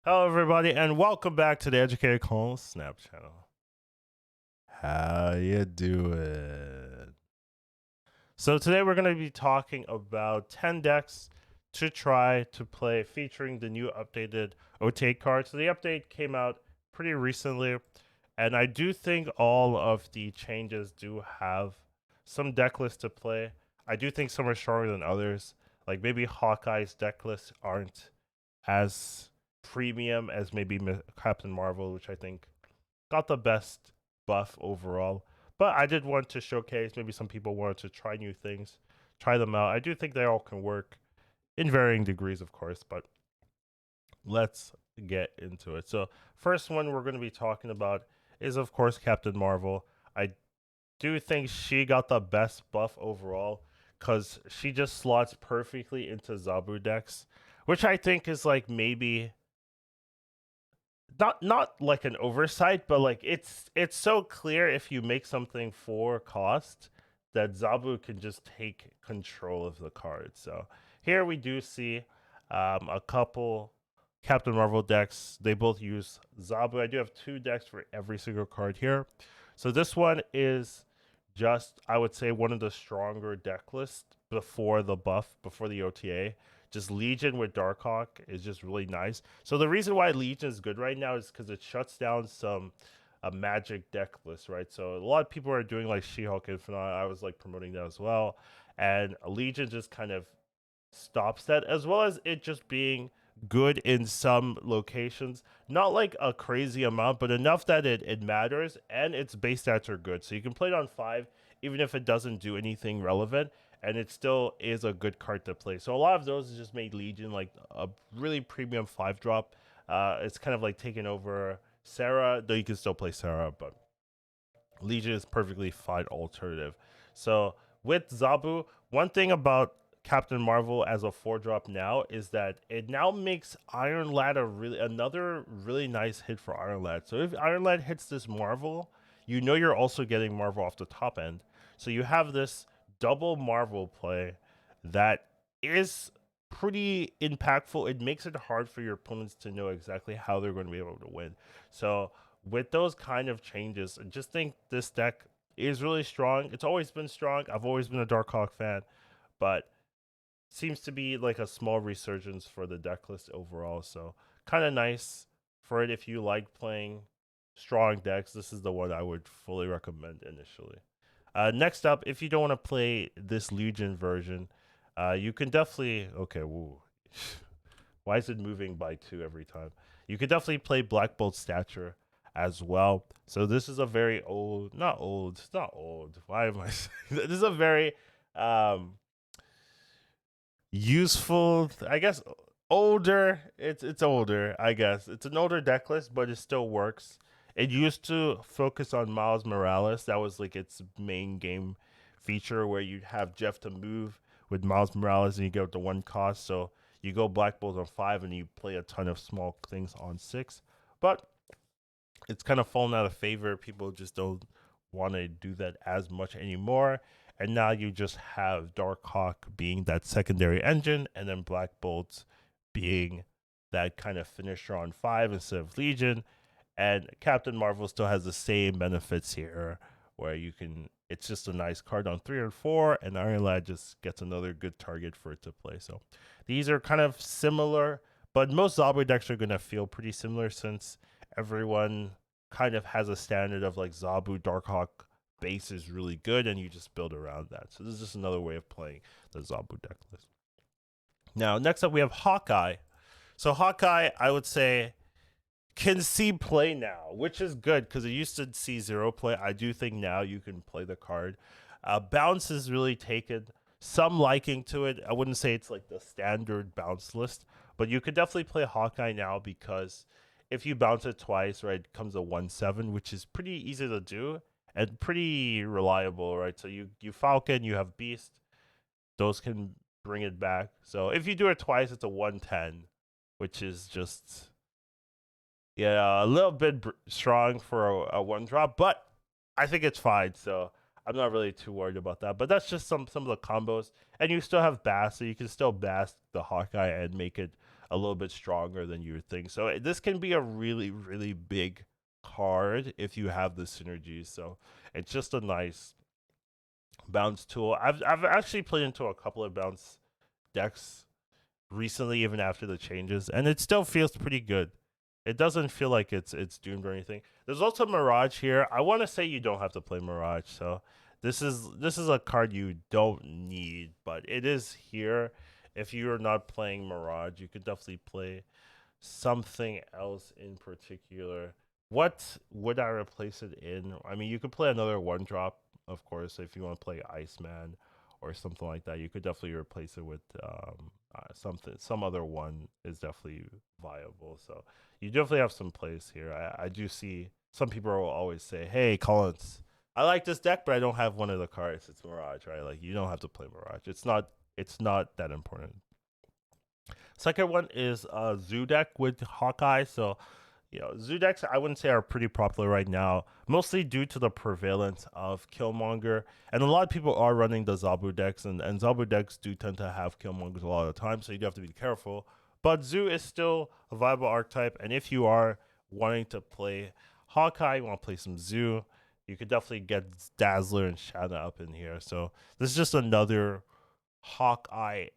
Hello, everybody, and welcome back to the Educated Call Snap channel. How you doing? So today we're going to be talking about 10 decks to try to play featuring the new updated OTA cards. So the update came out pretty recently, and I do think all of the changes do have some deck lists to play. I do think some are stronger than others. Like maybe Hawkeye's deck lists aren't as premium as maybe Captain Marvel, which I think got the best buff overall. But I did want to showcase maybe some people wanted to try new things, try them out. I do think they all can work in varying degrees, of course, but let's get into it. So, first one we're going to be talking about is, of course, Captain Marvel. I do think she got the best buff overall because she just slots perfectly into Zabu decks, which I think is like maybe not like an oversight, but like it's so clear if you make something for cost that Zabu can just take control of the card. So here we do see a couple Captain Marvel decks. They both use Zabu. I do have two decks for every single card here. So this one is just, I would say, one of the stronger deck lists before the buff, before the OTA. Just Legion with Darkhawk is just really nice. So the reason why Legion is good right now is because it shuts down some magic deck list, right? So a lot of people are doing like She-Hulk Infinite. I was like promoting that as well, and Legion just kind of stops that, as well as it just being good in some locations. Not like a crazy amount, but enough that it matters, and its base stats are good. So you can play it on 5, even if it doesn't do anything relevant, and it still is a good card to play. So a lot of those just made Legion like a really premium 5 drop. It's kind of like taking over Sarah, though you can still play Sarah, but Legion is perfectly fine alternative. So with Zabu, one thing about Captain Marvel as a 4 drop now is that it now makes Iron Lad another really nice hit for Iron Lad. So if Iron Lad hits this Marvel, you know you're also getting Marvel off the top end. So you have this double Marvel play that is pretty impactful. It makes it hard for your opponents to know exactly how they're going to be able to win. So with those kind of changes, I just think this deck is really strong. It's always been strong. I've always been a Darkhawk fan, but seems to be like a small resurgence for the deck list overall. So kind of nice for it if you like playing strong decks. This is the one I would fully recommend initially. Next up, if you don't want to play this Legion version, you can definitely okay. Woo. Why is it moving by 2 every time? You could definitely play Black Bolt Stature as well. So this is a very old, not old, it's not old. Why am I saying that? This is a very um useful, I guess older. It's older, I guess. It's an older deck list, but it still works. It used to focus on Miles Morales. That was like its main game feature where you'd have Jeff to move with Miles Morales and you get the 1 cost. So you go Black Bolt on 5 and you play a ton of small things on 6. But it's kind of fallen out of favor. People just don't want to do that as much anymore. And now you just have Darkhawk being that secondary engine, and then Black Bolt being that kind of finisher on 5 instead of Legion. And Captain Marvel still has the same benefits here, where you can. It's just a nice card on 3 and 4, and Iron Lad just gets another good target for it to play. So these are kind of similar, but most Zabu decks are going to feel pretty similar since everyone kind of has a standard of like Zabu Darkhawk base is really good, and you just build around that. So this is just another way of playing the Zabu deck list. Now, next up we have Hawkeye. So Hawkeye, I would say, can see play now, which is good because it used to see 0 play. I do think now you can play the card. Bounce has really taken some liking to it. I wouldn't say it's like the standard bounce list, but you could definitely play Hawkeye now because if you bounce it twice, right, it comes a 1/7, which is pretty easy to do and pretty reliable, right? So you Falcon, you have Beast, those can bring it back. So if you do it twice, it's a 110, which is just a little bit strong for a 1 drop, but I think it's fine. So I'm not really too worried about that. But that's just some of the combos, and you still have Bass, so you can still Bass the Hawkeye and make it a little bit stronger than you would think. So this can be a really, really big card if you have the synergies. So it's just a nice bounce tool. I've actually played into a couple of bounce decks recently, even after the changes, and it still feels pretty good. It doesn't feel like it's doomed or anything. There's also Mirage here. I want to say you don't have to play Mirage, so this is a card you don't need, but it is here. If you're not playing Mirage, you could definitely play something else in particular. What would I replace it in? I mean, you could play another one drop, of course, if you want to play Iceman or something like that. You could definitely replace it with some other one is definitely viable. So you definitely have some plays here. I do see some people will always say, "Hey, Collins, I like this deck, but I don't have one of the cards. It's Mirage, right? Like you don't have to play Mirage. It's not that important." Second one is Zoo deck with Hawkeye. So, Zoo decks I wouldn't say are pretty popular right now, mostly due to the prevalence of Killmonger. And a lot of people are running the Zabu decks, and Zabu decks do tend to have Killmongers a lot of the time, so you do have to be careful. But Zoo is still a viable archetype, and if you are wanting to play Hawkeye, you want to play some Zoo, you could definitely get Dazzler and Shadow up in here. So this is just another Hawkeye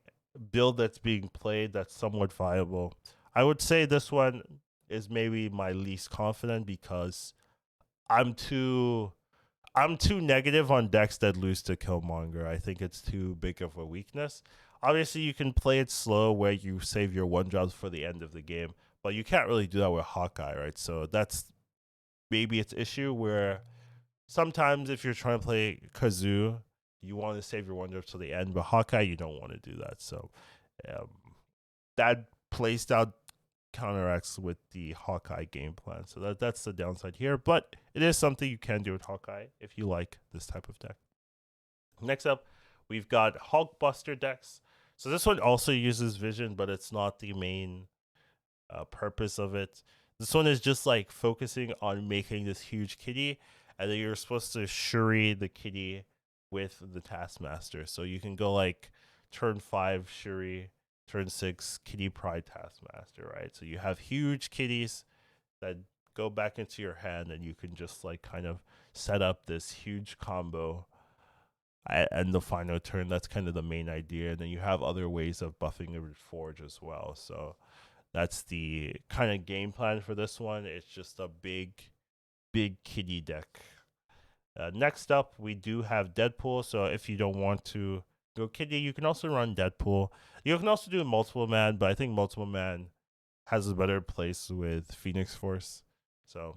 build that's being played that's somewhat viable. I would say this one is maybe my least confident because I'm too I'm too negative on decks that lose to Killmonger. I think it's too big of a weakness. Obviously, you can play it slow where you save your one drops for the end of the game, but you can't really do that with Hawkeye, right? So that's maybe its issue where sometimes if you're trying to play Kazoo, you want to save your one drops to the end, but Hawkeye, you don't want to do that. So um, that playstyle counteracts with the Hawkeye game plan. So that's the downside here, but it is something you can do with Hawkeye if you like this type of deck. Next up, we've got Hulkbuster decks. So this one also uses vision, but it's not the main purpose of it. This one is just like focusing on making this huge kitty, and then you're supposed to Shuri the kitty with the Taskmaster. So you can go like turn 5 Shuri, turn 6 Kitty Pride Taskmaster, right? So you have huge kitties that go back into your hand, and you can just like kind of set up this huge combo and the final turn. That's kind of the main idea, and then you have other ways of buffing your Forge as well. So that's the kind of game plan for this one. It's just a big kitty deck. Next up, we do have Deadpool. So if you don't want to go kitty, you can also run Deadpool. You can also do multiple man, but I think multiple man has a better place with Phoenix Force. So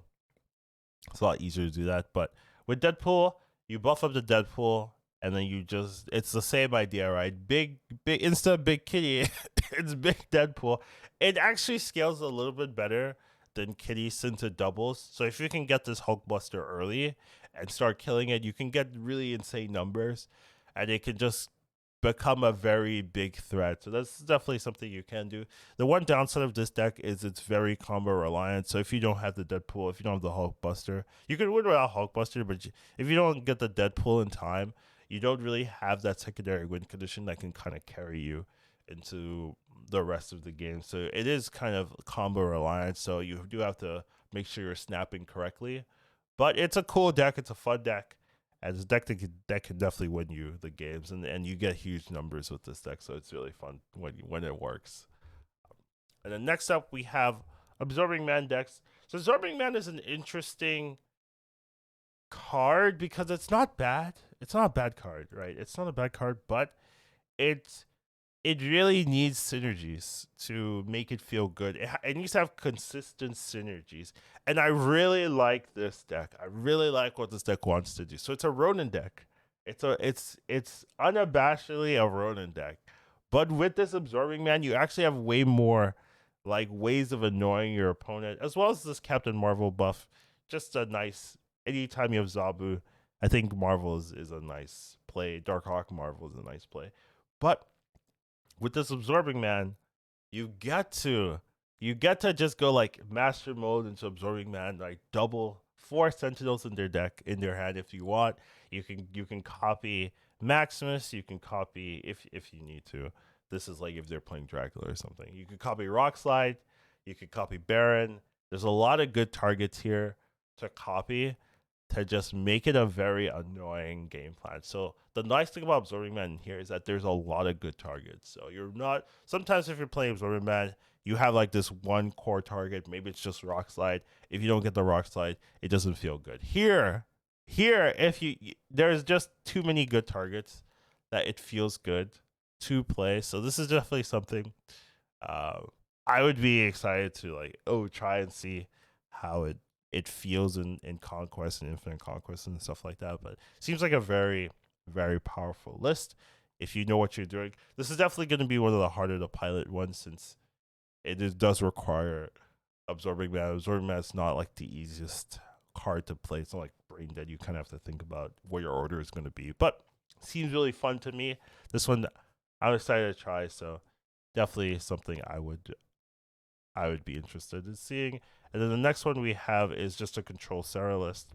it's a lot easier to do that. But with Deadpool, you buff up the Deadpool, and then it's the same idea, right? Big instead of big kitty, it's big Deadpool. It actually scales a little bit better than kitty since it doubles. So if you can get this Hulkbuster early and start killing it, you can get really insane numbers, and it can just become a very big threat. So that's definitely something you can do. The one downside of this deck is it's very combo reliant. So if you don't have the Deadpool, if you don't have the Hulkbuster, you can win without Hulkbuster, but if you don't get the Deadpool in time, you don't really have that secondary win condition that can kind of carry you into the rest of the game. So it is kind of combo reliant. So you do have to make sure you're snapping correctly. But it's a cool deck. It's a fun deck. And it's a deck that can definitely win you the games. And you get huge numbers with this deck. So it's really fun when it works. And then next up, we have Absorbing Man decks. So Absorbing Man is an interesting card because it's not bad. It's not a bad card, right? It's not a bad card, but it really needs synergies to make it feel good. It needs to have consistent synergies. And I really like this deck. I really like what this deck wants to do. So it's a Ronin deck. It's unabashedly a Ronin deck. But with this Absorbing Man, you actually have way more like ways of annoying your opponent, as well as this Captain Marvel buff. Just a nice anytime you have Zabu, I think Marvel is a nice play. Darkhawk Marvel is a nice play. But with this Absorbing Man, you get to just go like master mode into Absorbing Man, like double 4 Sentinels in their hand if you want. You can copy Maximus, you can copy if you need to. This is like if they're playing Dracula or something. You could copy Rock Slide, you could copy Baron. There's a lot of good targets here to copy to just make it a very annoying game plan. So the nice thing about Absorbing Man here is that there's a lot of good targets. So you're not, sometimes if you're playing Absorbing Man, you have like this one core target. Maybe it's just Rock Slide. If you don't get the Rock Slide, it doesn't feel good. Here, if you, there's just too many good targets that it feels good to play. So this is definitely something uh, I would be excited to like, try and see how it feels in Conquest and Infinite Conquest and stuff like that. But it seems like a very, very powerful list if you know what you're doing. This is definitely going to be one of the harder to pilot ones since does require Absorbing Man. Absorbing Man is not like the easiest card to play. It's not like Brain Dead. You kind of have to think about what your order is going to be. But seems really fun to me. This one I'm excited to try. So definitely something I would be interested in seeing. And then the next one we have is just a Control Sarah list.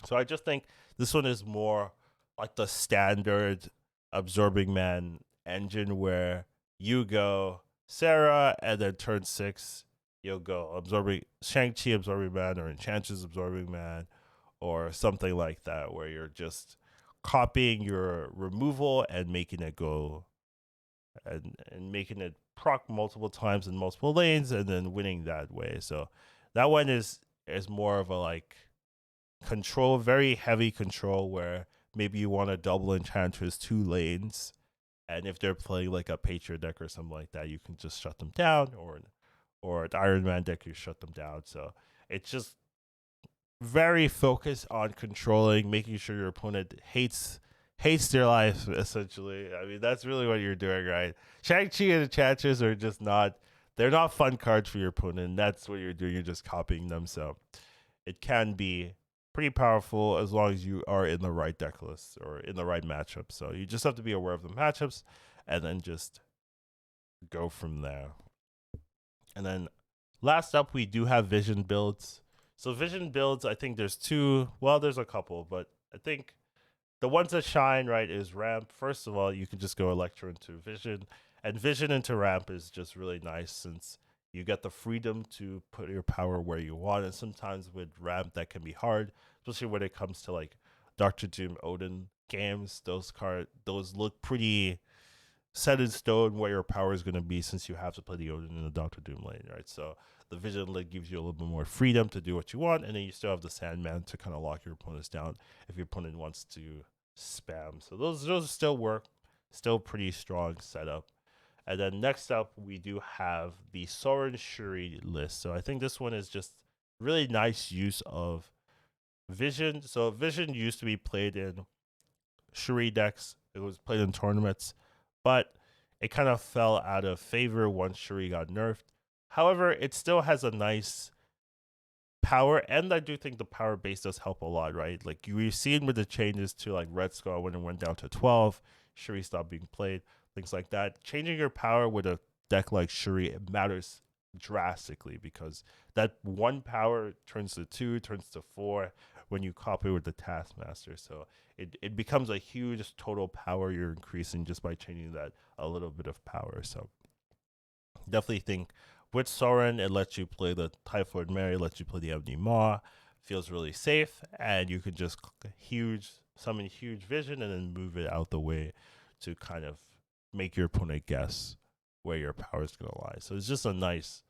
So I just think this one is more like the standard Absorbing Man engine where you go Sarah and then turn 6 you'll go absorbing Shang-Chi Absorbing Man or Enchantress Absorbing Man or something like that where you're just copying your removal and making it go and making it proc multiple times in multiple lanes and then winning that way. So that one is more of a like control, very heavy control where maybe you want to double Enchantress 2 lanes, and if they're playing like a Patriot deck or something like that, you can just shut them down, or an Iron Man deck, you shut them down. So it's just very focused on controlling, making sure your opponent hates their life, essentially. I mean, that's really what you're doing, right? Shang-Chi and Enchantress are just not, they're not fun cards for your opponent. That's what you're doing. You're just copying them. So it can be pretty powerful as long as you are in the right deck list or in the right matchup. So you just have to be aware of the matchups and then just go from there. And then last up, we do have Vision builds. So Vision builds, I think there's two. Well, there's a couple, but I think the ones that shine, right, is Ramp. First of all, you can just go Electro into Vision. And Vision into Ramp is just really nice since you get the freedom to put your power where you want. And sometimes with Ramp, that can be hard, especially when it comes to like Dr. Doom Odin games. Those look pretty set in stone where your power is going to be since you have to play the Odin in the Doctor Doom lane, right? So the Vision lane gives you a little bit more freedom to do what you want, and then you still have the Sandman to kind of lock your opponents down if your opponent wants to spam. So those still work, still pretty strong setup. And then next up, we do have the Soren Shuri list. So I think this one is just really nice use of Vision. So Vision used to be played in Shuri decks. It was played in tournaments, but it kind of fell out of favor once Shuri got nerfed. However, it still has a nice power, and I do think the power base does help a lot, right? Like you've seen with the changes to like Red Skull when it went down to 12, Shuri stopped being played, things like that. Changing your power with a deck like Shuri, it matters drastically because that one power turns to 2, turns to 4 when you copy with the Taskmaster. So it becomes a huge total power you're increasing just by changing that a little bit of power. So definitely think with Soren, it lets you play the Typhoid Mary, lets you play the Ebony Maw, feels really safe, and you can just summon huge Vision and then move it out the way to kind of make your opponent guess where your power is going to lie. So it's just a nice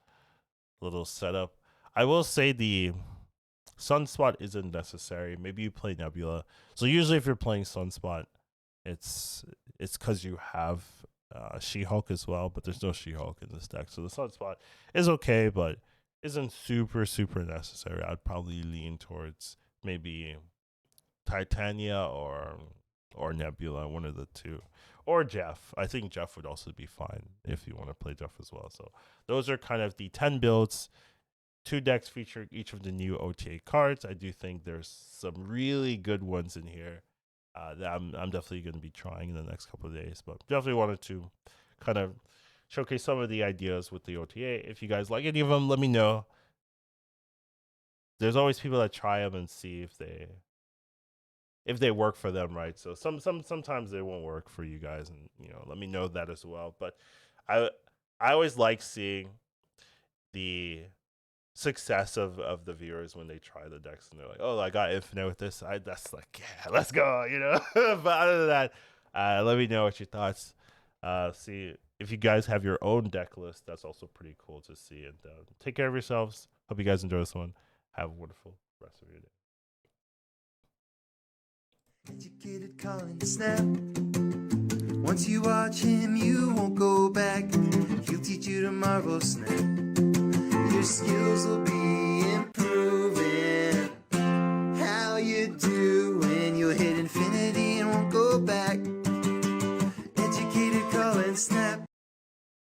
little setup. I will say the Sunspot isn't necessary. Maybe you play Nebula. So usually if you're playing Sunspot, it's because you have She-Hulk as well, but there's no She-Hulk in this deck. So the Sunspot is okay, but isn't super, super necessary. I'd probably lean towards maybe Titania or Nebula, one of the two. Or Jeff. I think Jeff would also be fine if you want to play Jeff as well. So those are kind of the 10 builds. 2 decks featuring each of the new OTA cards. I do think there's some really good ones in here that I'm definitely going to be trying in the next couple of days. But definitely wanted to kind of showcase some of the ideas with the OTA. If you guys like any of them, let me know. There's always people that try them and see if they if they work for them, right? So sometimes they won't work for you guys, and let me know that as well. But I I always like seeing the success of the viewers when they try the decks and they're like, oh, I got infinite with this. That's like, yeah, let's go. But other than that, let me know what your thoughts. See if you guys have your own deck list. That's also pretty cool to see. And take care of yourselves. Hope you guys enjoy this one. Have a wonderful rest of your day. Educated calling snap. Once you watch him, you won't go back. He'll teach you to marvel snap. Your skills will be